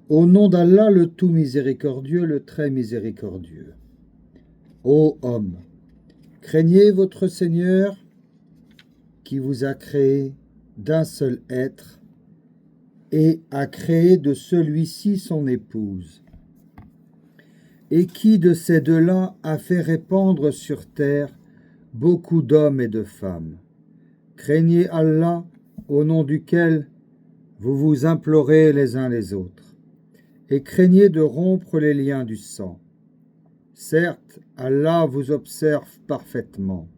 Au nom d'Allah, le tout miséricordieux, le très miséricordieux. Ô homme, craignez votre Seigneur qui vous a créé d'un seul être et a créé de celui-ci son épouse, et qui de ces deux-là a fait répandre sur terre beaucoup d'hommes et de femmes. Craignez Allah, au nom duquel vous vous implorez les uns les autres, et craignez de rompre les liens du sang. Certes, Allah vous observe parfaitement.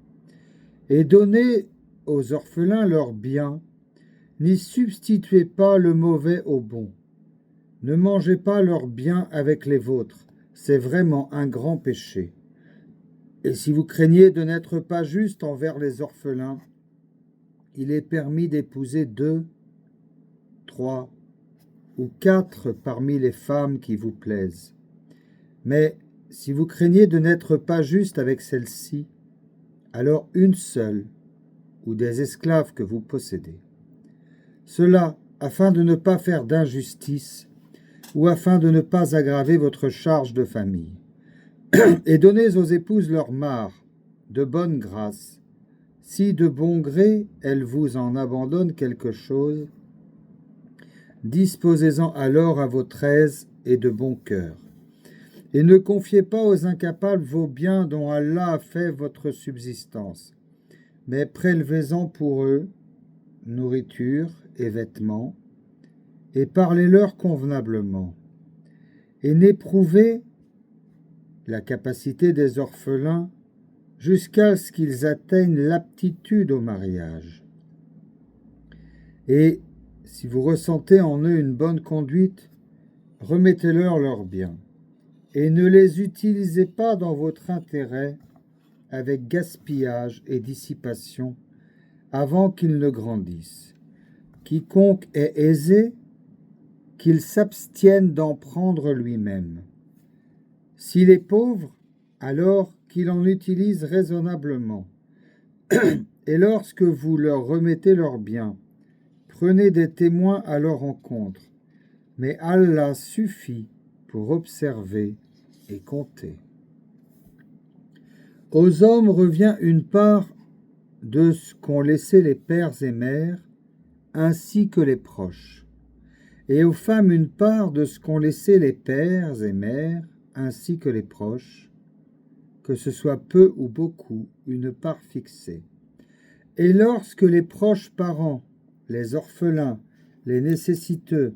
Et donnez aux orphelins leurs biens, n'y substituez pas le mauvais au bon. Ne mangez pas leurs biens avec les vôtres, c'est vraiment un grand péché. Et si vous craignez de n'être pas juste envers les orphelins, il est permis d'épouser 2, 3 ou 4 parmi les femmes qui vous plaisent. Mais si vous craignez de n'être pas juste avec celle-ci, alors une seule ou des esclaves que vous possédez. Cela afin de ne pas faire d'injustice ou afin de ne pas aggraver votre charge de famille. Et donnez aux épouses leur mare, de bonne grâce. Si de bon gré elles vous en abandonnent quelque chose, disposez-en alors à votre aise et de bon cœur. Et ne confiez pas aux incapables vos biens dont Allah a fait votre subsistance, mais prélevez-en pour eux nourriture et vêtements, et parlez-leur convenablement. Et n'éprouvez la capacité des orphelins jusqu'à ce qu'ils atteignent l'aptitude au mariage. Et si vous ressentez en eux une bonne conduite, remettez-leur leurs biens, et ne les utilisez pas dans votre intérêt avec gaspillage et dissipation avant qu'ils ne grandissent. Quiconque est aisé, qu'il s'abstienne d'en prendre lui-même. S'il est pauvre, alors qu'il en utilise raisonnablement. Et lorsque vous leur remettez leurs biens, prenez des témoins à leur encontre. Mais Allah suffit pour observer et compter. Aux hommes revient une part de ce qu'ont laissé les pères et mères, ainsi que les proches, et aux femmes une part de ce qu'ont laissé les pères et mères, ainsi que les proches, que ce soit peu ou beaucoup, une part fixée. Et lorsque les proches parents, les orphelins, les nécessiteux,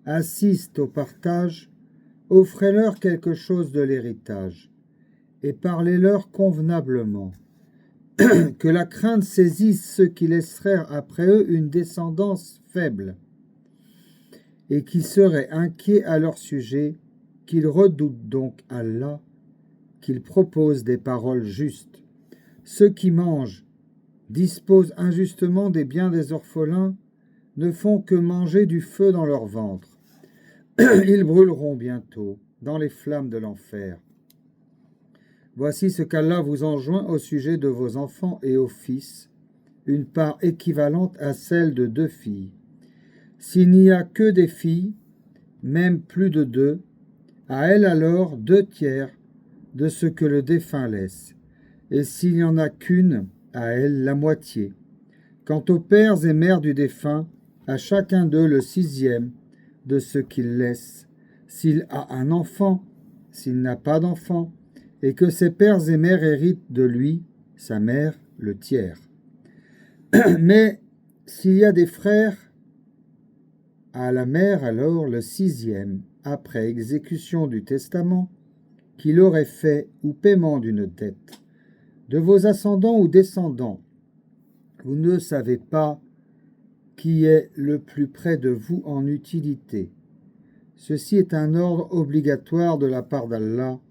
assistent au partage, offrez-leur quelque chose de l'héritage, et parlez-leur convenablement. Que la crainte saisisse ceux qui laisseraient après eux une descendance faible, et qui seraient inquiets à leur sujet, qu'ils redoutent donc Allah, qu'ils proposent des paroles justes. Ceux qui mangent, disposent injustement des biens des orphelins, ne font que manger du feu dans leur ventre. Ils brûleront bientôt dans les flammes de l'enfer. Voici ce qu'Allah vous enjoint au sujet de vos enfants et aux fils, une part équivalente à celle de 2 filles. S'il n'y a que des filles, même plus de 2, à elles alors 2 tiers de ce que le défunt laisse, et s'il n'y en a qu'une, à elle la moitié. Quant aux pères et mères du défunt, à chacun d'eux le 6e de ce qu'il laisse, s'il a un enfant, s'il n'a pas d'enfant, et que ses pères et mères héritent de lui, sa mère, le tiers. Mais s'il y a des frères, à la mère alors le 6e, après exécution du testament, qu'il aurait fait ou paiement d'une dette. De vos ascendants ou descendants, vous ne savez pas qui est le plus près de vous en utilité. Ceci est un ordre obligatoire de la part d'Allah,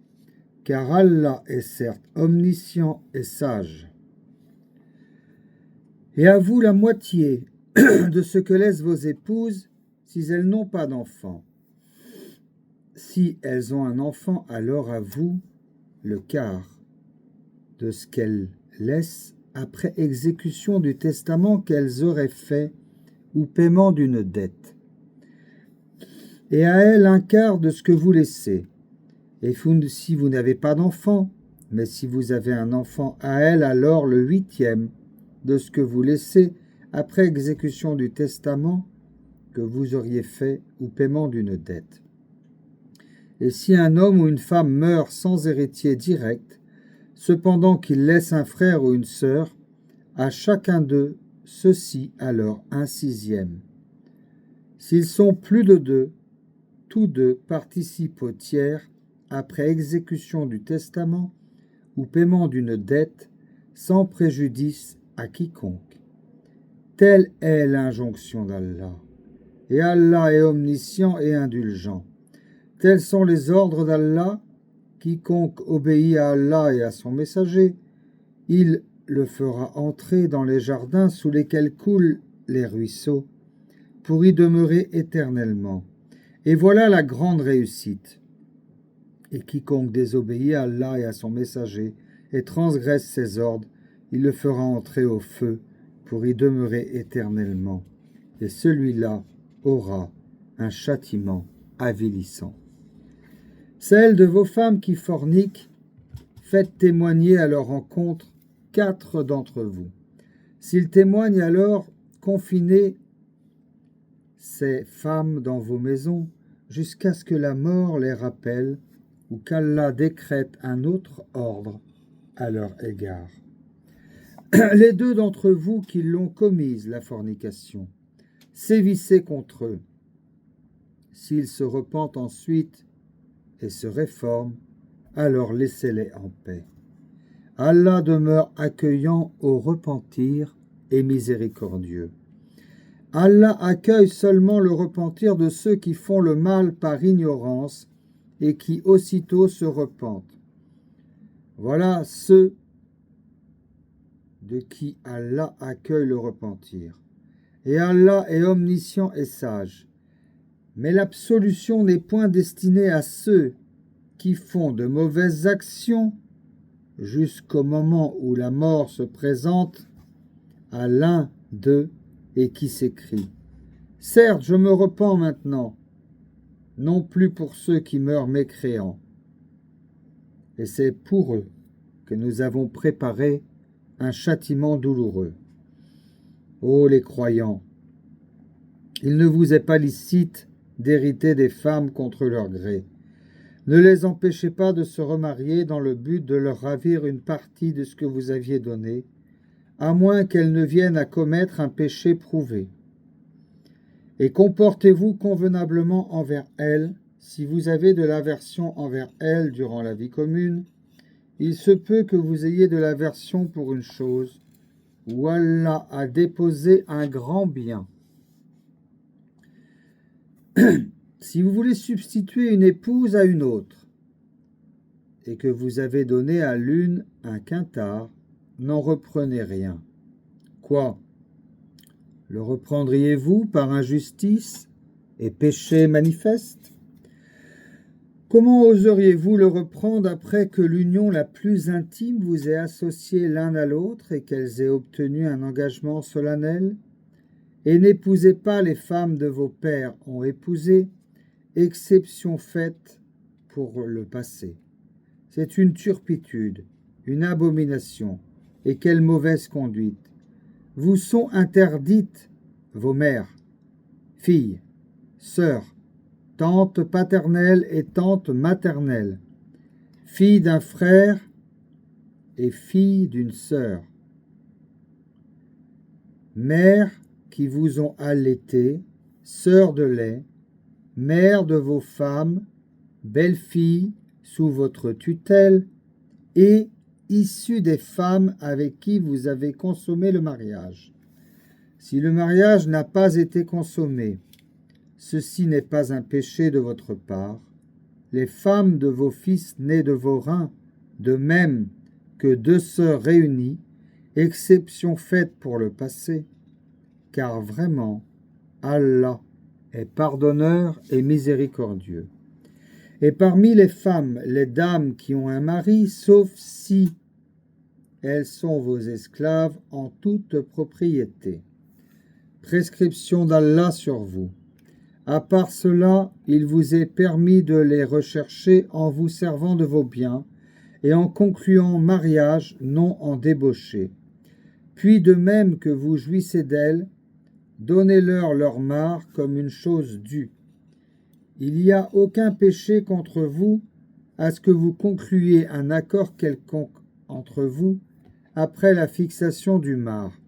car Allah est certes omniscient et sage. Et à vous la moitié de ce que laissent vos épouses si elles n'ont pas d'enfant. Si elles ont un enfant, alors à vous le quart de ce qu'elles laissent après exécution du testament qu'elles auraient fait ou paiement d'une dette. et à elle un quart de ce que vous laissez. Et si vous n'avez pas d'enfant, mais si vous avez un enfant, à elle alors le 8e de ce que vous laissez après exécution du testament que vous auriez fait ou paiement d'une dette. Et si un homme ou une femme meurt sans héritier direct, cependant qu'il laisse un frère ou une sœur, à chacun d'eux, ceci alors un 6e. S'ils sont plus de 2, tous deux participent au tiers après exécution du testament ou paiement d'une dette sans préjudice à quiconque. Telle est l'injonction d'Allah. Et Allah est omniscient et indulgent. Tels sont les ordres d'Allah. Quiconque obéit à Allah et à son messager, il le fera entrer dans les jardins sous lesquels coulent les ruisseaux, pour y demeurer éternellement. Et voilà la grande réussite. Et quiconque désobéit à Allah et à son messager et transgresse ses ordres, il le fera entrer au feu pour y demeurer éternellement. Et celui-là aura un châtiment avilissant. Celles de vos femmes qui forniquent, faites témoigner à leur rencontre 4 d'entre vous. S'ils témoignent alors, confinez ces femmes dans vos maisons jusqu'à ce que la mort les rappelle ou qu'Allah décrète un autre ordre à leur égard. Les 2 d'entre vous qui l'ont commise, la fornication, sévissez contre eux. S'ils se repentent ensuite et se réforment, alors laissez-les en paix. Allah demeure accueillant au repentir et miséricordieux. Allah accueille seulement le repentir de ceux qui font le mal par ignorance et qui aussitôt se repentent. Voilà ceux de qui Allah accueille le repentir. Et Allah est omniscient et sage. Mais l'absolution n'est point destinée à ceux qui font de mauvaises actions jusqu'au moment où la mort se présente à l'un d'eux et qui s'écrie « Certes, je me repens maintenant, non plus pour ceux qui meurent mécréants. » Et c'est pour eux que nous avons préparé un châtiment douloureux. Ô les croyants, il ne vous est pas licite d'hériter des femmes contre leur gré. Ne les empêchez pas de se remarier dans le but de leur ravir une partie de ce que vous aviez donné, à moins qu'elles ne viennent à commettre un péché prouvé. Et comportez-vous convenablement envers elles. Si vous avez de l'aversion envers elles durant la vie commune, il se peut que vous ayez de l'aversion pour une chose, où Allah a déposé un grand bien. Si vous voulez substituer une épouse à une autre, et que vous avez donné à l'une un quintard, n'en reprenez rien. Quoi? Le reprendriez-vous par injustice et péché manifeste? Comment oseriez-vous le reprendre après que l'union la plus intime vous ait associé l'un à l'autre et qu'elles aient obtenu un engagement solennel? Et n'épousez pas les femmes de vos pères ont épousé, exception faite pour le passé. C'est une turpitude, une abomination, et quelle mauvaise conduite. Vous sont interdites vos mères, filles, sœurs, tantes paternelles et tantes maternelles, filles d'un frère et filles d'une sœur, mères qui vous ont allaité, sœurs de lait, mères de vos femmes, belles-filles sous votre tutelle et issues des femmes avec qui vous avez consommé le mariage. Si le mariage n'a pas été consommé, ceci n'est pas un péché de votre part. Les femmes de vos fils nés de vos reins, de même que 2 sœurs réunies, exception faite pour le passé, car vraiment, Allah est pardonneur et miséricordieux. Et parmi les femmes, les dames qui ont un mari, sauf si elles sont vos esclaves en toute propriété. Prescription d'Allah sur vous. À part cela, il vous est permis de les rechercher en vous servant de vos biens et en concluant mariage, non en débauché. Puis de même que vous jouissez d'elles, donnez-leur leur mare comme une chose due. Il n'y a aucun péché contre vous à ce que vous concluiez un accord quelconque entre vous après la fixation du mar,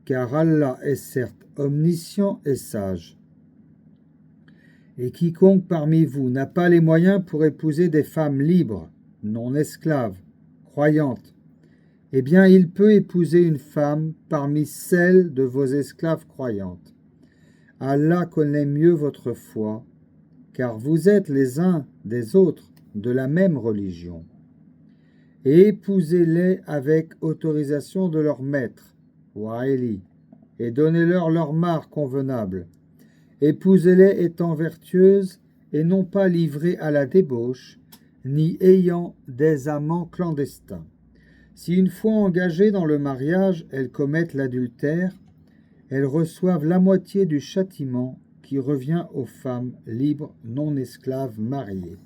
car Allah est certes omniscient et sage. Et quiconque parmi vous n'a pas les moyens pour épouser des femmes libres, non esclaves, croyantes, eh bien il peut épouser une femme parmi celles de vos esclaves croyantes. Allah connaît mieux votre foi, car vous êtes les uns des autres de la même religion. Et épousez-les avec autorisation de leur maître, Wa'ili, et donnez-leur leur mare convenable. Épousez-les étant vertueuses et non pas livrées à la débauche, ni ayant des amants clandestins. Si une fois engagées dans le mariage, elles commettent l'adultère, elles reçoivent la moitié du châtiment qui revient aux femmes libres non esclaves mariées.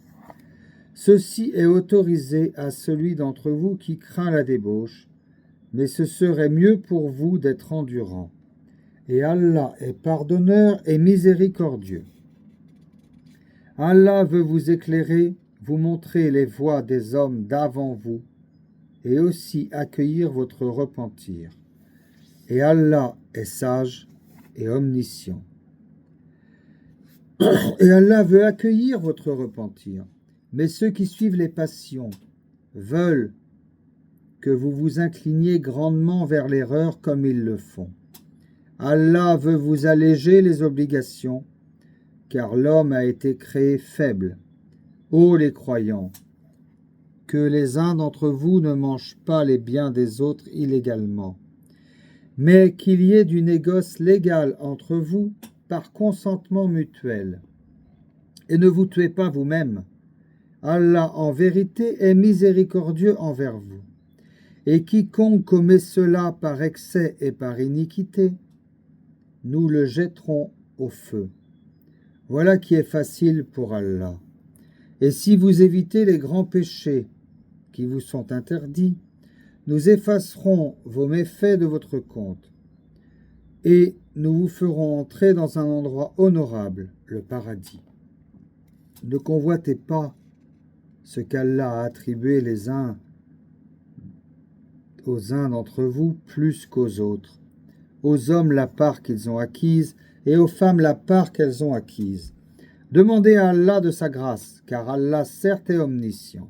Ceci est autorisé à celui d'entre vous qui craint la débauche, mais ce serait mieux pour vous d'être endurant. Et Allah est pardonneur et miséricordieux. Allah veut vous éclairer, vous montrer les voies des hommes d'avant vous, et aussi accueillir votre repentir. Et Allah est sage et omniscient. Et Allah veut accueillir votre repentir. Mais ceux qui suivent les passions veulent que vous vous incliniez grandement vers l'erreur comme ils le font. Allah veut vous alléger les obligations, car l'homme a été créé faible. Ô les croyants, que les uns d'entre vous ne mangent pas les biens des autres illégalement, mais qu'il y ait du négoce légal entre vous par consentement mutuel. Et ne vous tuez pas vous-même. Allah en vérité est miséricordieux envers vous. Et quiconque commet cela par excès et par iniquité, nous le jetterons au feu. Voilà qui est facile pour Allah. Et si vous évitez les grands péchés qui vous sont interdits, nous effacerons vos méfaits de votre compte. Et nous vous ferons entrer dans un endroit honorable, le paradis. Ne convoitez pas ce qu'Allah a attribué les uns aux uns d'entre vous plus qu'aux autres, aux hommes la part qu'ils ont acquise et aux femmes la part qu'elles ont acquise. Demandez à Allah de sa grâce, car Allah certes est omniscient.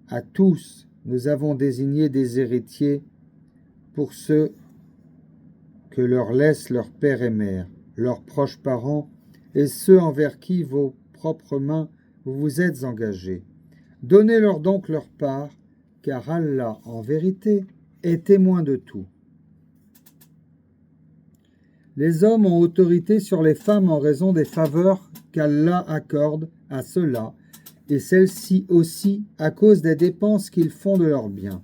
À tous, nous avons désigné des héritiers pour ceux que leur laissent leur père et mère, leurs proches parents et ceux envers qui vos propres mains vous vous êtes engagés. Donnez-leur donc leur part, car Allah, en vérité, est témoin de tout. Les hommes ont autorité sur les femmes en raison des faveurs qu'Allah accorde à ceux-là, et celles-ci aussi à cause des dépenses qu'ils font de leurs biens.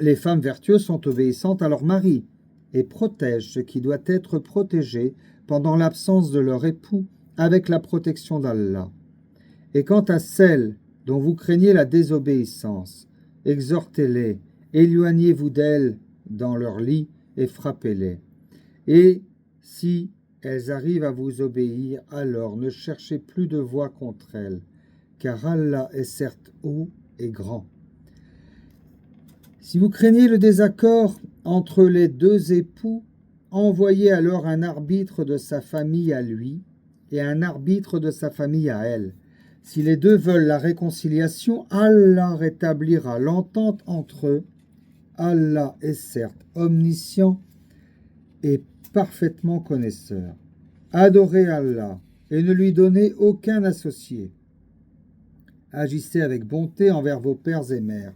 Les femmes vertueuses sont obéissantes à leur mari et protègent ce qui doit être protégé pendant l'absence de leur époux avec la protection d'Allah. Et quant à celles dont vous craignez la désobéissance, exhortez-les, éloignez-vous d'elles dans leur lit et frappez-les. Et si elles arrivent à vous obéir, alors ne cherchez plus de voie contre elles, car Allah est certes haut et grand. Si vous craignez le désaccord entre les deux époux, envoyez alors un arbitre de sa famille à lui et un arbitre de sa famille à elle. Si les deux veulent la réconciliation, Allah rétablira l'entente entre eux. Allah est certes omniscient et parfaitement connaisseur. Adorez Allah et ne lui donnez aucun associé. Agissez avec bonté envers vos pères et mères,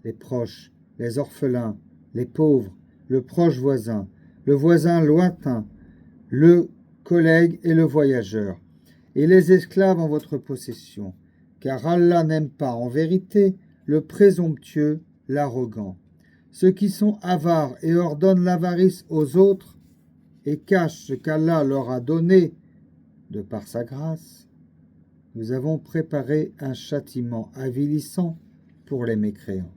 les proches, les orphelins, les pauvres, le proche voisin, le voisin lointain, le collègue et le voyageur, et les esclaves en votre possession, car Allah n'aime pas en vérité le présomptueux, l'arrogant. Ceux qui sont avares et ordonnent l'avarice aux autres et cachent ce qu'Allah leur a donné de par sa grâce, nous avons préparé un châtiment avilissant pour les mécréants.